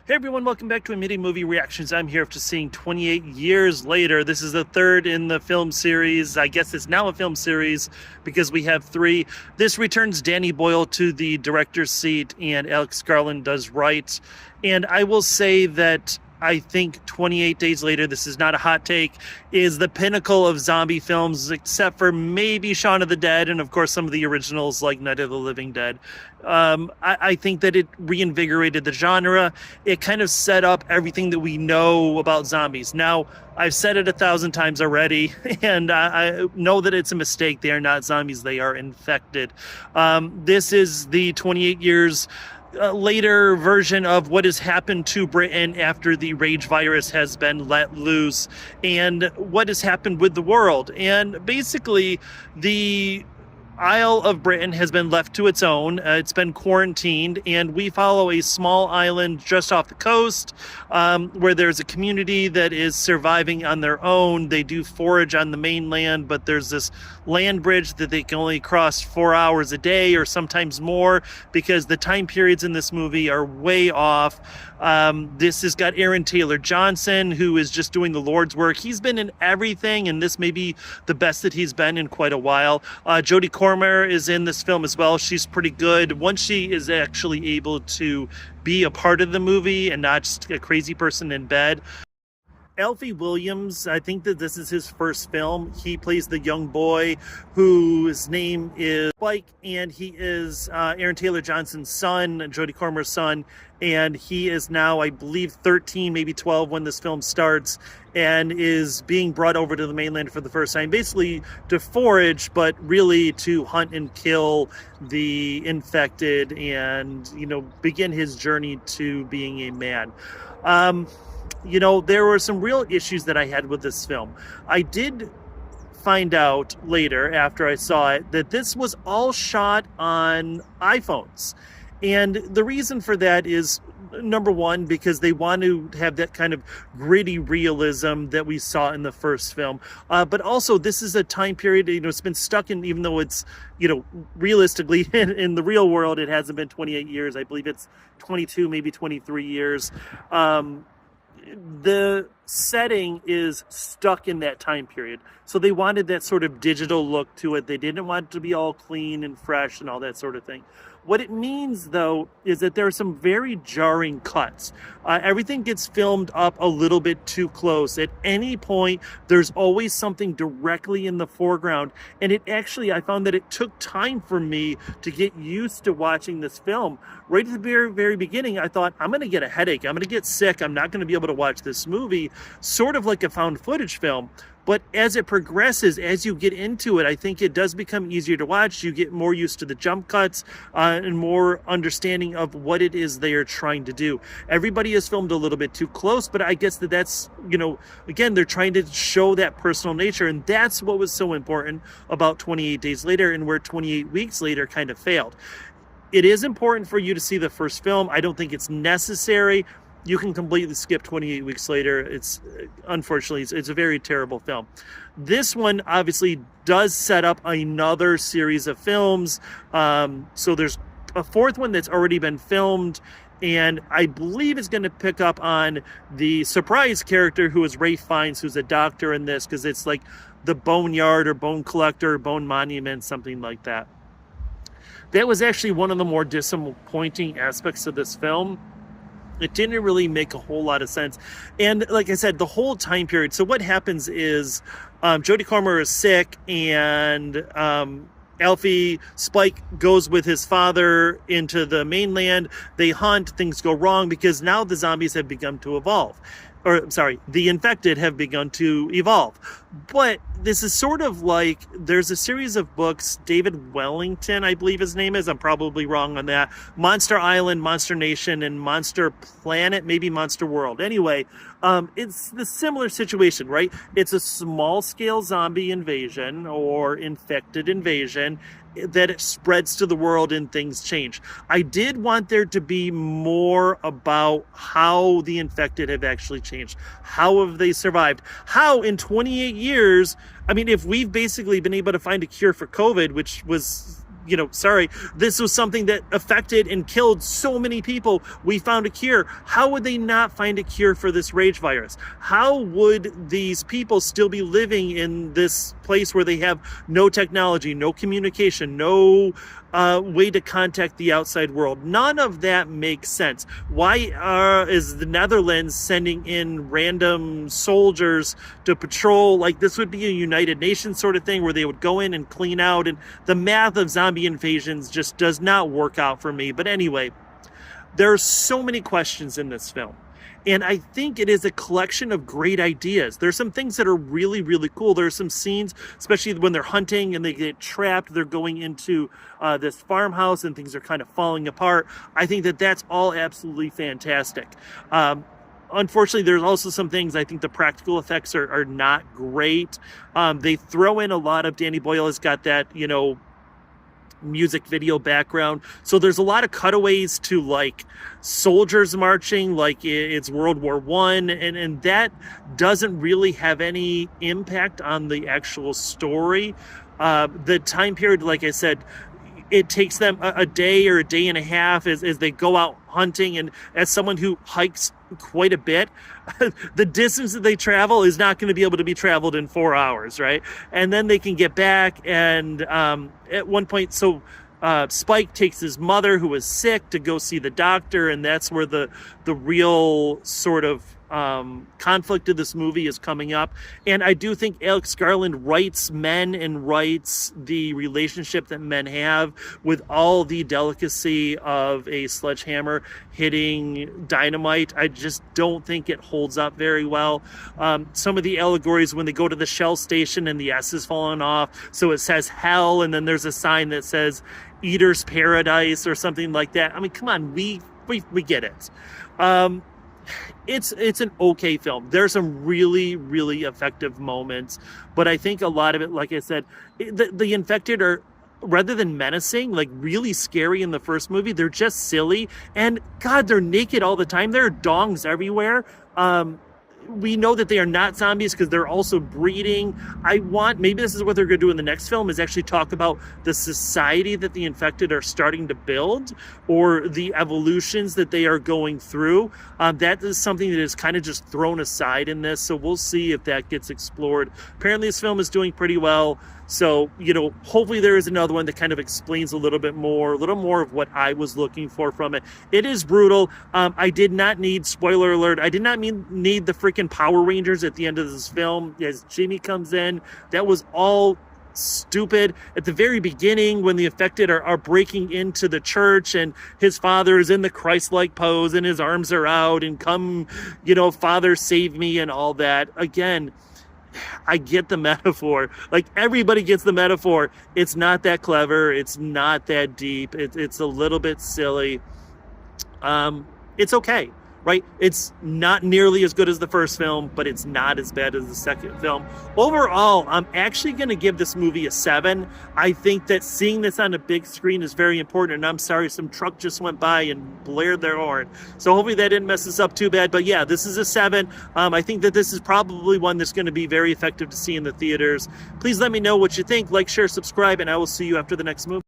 Hey everyone, welcome back to Immediate Movie Reactions. I'm here after seeing 28 years later. This is the third in the film series. I guess it's now a film series because we have three. This returns Danny Boyle to the director's seat and Alex Garland does write. And I will say that I think 28 Days Later, this is not a hot take, is the pinnacle of zombie films, except for maybe Shaun of the Dead and, of course, some of the originals like Night of the Living Dead. I think that it reinvigorated the genre. It kind of set up everything that we know about zombies. Now, I've said it 1,000 times already, and I know that it's a mistake. They are not zombies. They are infected. This is the 28 years later version of what has happened to Britain after the rage virus has been let loose and what has happened with the world. And basically, the Isle of Britain has been left to its own. It's been quarantined, and we follow a small island just off the coast where there's a community that is surviving on their own. They do forage on the mainland, but there's this land bridge that they can only cross 4 hours a day or sometimes more because the time periods in this movie are way off. This has got Aaron Taylor Johnson, who is just doing the Lord's work. He's been in everything, and this may be the best that he's been in quite a while. Jodie Comer is in this film as well. She's pretty good once she is actually able to be a part of the movie and not just a crazy person in bed. Alfie Williams, I think that this is his first film. He plays the young boy whose name is Spike, and he is Aaron Taylor Johnson's son, Jodie Comer's son, and he is now, I believe, 13, maybe 12 when this film starts, and is being brought over to the mainland for the first time, basically to forage, but really to hunt and kill the infected and, begin his journey to being a man. There were some real issues that I had with this film. I did find out later, after I saw it, that this was all shot on iPhones. And the reason for that is, number one, because they want to have that kind of gritty realism that we saw in the first film. But also, this is a time period, it's been stuck in, even though it's, realistically, in the real world, it hasn't been 28 years. I believe it's 22, maybe 23 years. The setting is stuck in that time period. So they wanted that sort of digital look to it. They didn't want it to be all clean and fresh and all that sort of thing. What it means, though, is that there are some very jarring cuts. Everything gets filmed up a little bit too close. At any point, there's always something directly in the foreground. And I found that it took time for me to get used to watching this film. Right at the very, very beginning, I thought, I'm going to get a headache. I'm going to get sick. I'm not going to be able to watch this movie. Sort of like a found footage film. But as it progresses, as you get into it, I think it does become easier to watch. You get more used to the jump cuts and more understanding of what it is they are trying to do. Everybody is filmed a little bit too close, but I guess that's, again, they're trying to show that personal nature. And that's what was so important about 28 Days Later and where 28 Weeks Later kind of failed. It is important for you to see the first film. I don't think it's necessary. You can completely skip 28 Weeks Later. Unfortunately, it's a very terrible film. This one obviously does set up another series of films. So there's a fourth one that's already been filmed, and I believe it's going to pick up on the surprise character who is Ralph Fiennes, who's a doctor in this, because it's like the Boneyard or Bone Collector, Bone Monument, something like that. That was actually one of the more disappointing aspects of this film. It didn't really make a whole lot of sense. And like I said, the whole time period. So what happens is Jodie Comer is sick, and Alfie Spike goes with his father into the mainland. They hunt. Things go wrong because now the zombies have begun to evolve. The infected have begun to evolve. But this is sort of like, there's a series of books, David Wellington, I believe his name is, I'm probably wrong on that, Monster Island, Monster Nation, and Monster Planet, maybe Monster World. Anyway, it's the similar situation, right? It's a small-scale zombie invasion or infected invasion that it spreads to the world and things change. I did want there to be more about how the infected have actually changed. How have they survived? How in 28 years, if we've basically been able to find a cure for COVID, which was, sorry, this was something that affected and killed so many people. We found a cure. How would they not find a cure for this rage virus? How would these people still be living in this place where they have no technology, no communication, no way to contact the outside world? None of that makes sense. Why is the Netherlands sending in random soldiers to patrol? Like, this would be a United Nations sort of thing where they would go in and clean out, and the math of zombie invasions just does not work out for me. But anyway, there are so many questions in this film. And I think it is a collection of great ideas. There's some things that are really, really cool. There's some scenes, especially when they're hunting and they get trapped, they're going into this farmhouse and things are kind of falling apart. I think that that's all absolutely fantastic. Unfortunately, there's also some things, I think the practical effects are not great. They throw in a lot of, Danny Boyle has got that, music video background, so there's a lot of cutaways to like soldiers marching like it's World War One, and that doesn't really have any impact on the actual story. The time period, like I said, it takes them a day or a day and a half as they go out hunting, and as someone who hikes quite a bit, the distance that they travel is not going to be able to be traveled in 4 hours, right? And then they can get back, and at one point, Spike takes his mother, who is sick, to go see the doctor, and that's where the real sort of conflict of this movie is coming up. And I do think Alex Garland writes men and writes the relationship that men have with all the delicacy of a sledgehammer hitting dynamite. I just don't think it holds up very well. Some of the allegories when they go to the Shell station and the S is falling off, so it says hell, and then there's a sign that says Eater's Paradise or something like that. I mean, come on, we get it. It's an okay film. There's some really, really effective moments, but I think a lot of it, like I said, the infected are, rather than menacing, like really scary in the first movie, they're just silly. And God, they're naked all the time. There are dongs everywhere. We know that they are not zombies because they're also breeding. Maybe this is what they're going to do in the next film, is actually talk about the society that the infected are starting to build, or the evolutions that they are going through. That is something that is kind of just thrown aside in this, so we'll see if that gets explored. Apparently this film is doing pretty well, so hopefully there is another one that kind of explains a little more of what I was looking for from it. It is brutal. I did not need, spoiler alert, I did not need the freaking Power Rangers at the end of this film as Jimmy comes in. That was all stupid. At the very beginning, when the affected are breaking into the church and his father is in the Christ-like pose and his arms are out and come, Father save me and all that. Again, I get the metaphor. Like, everybody gets the metaphor. It's not that clever. It's not that deep. It's a little bit silly. It's okay, right? It's not nearly as good as the first film, but it's not as bad as the second film. Overall, I'm actually going to give this movie a 7. I think that seeing this on a big screen is very important, and I'm sorry, some truck just went by and blared their horn. So hopefully that didn't mess us up too bad. But yeah, this is a 7. I think that this is probably one that's going to be very effective to see in the theaters. Please let me know what you think. Like, share, subscribe, and I will see you after the next movie.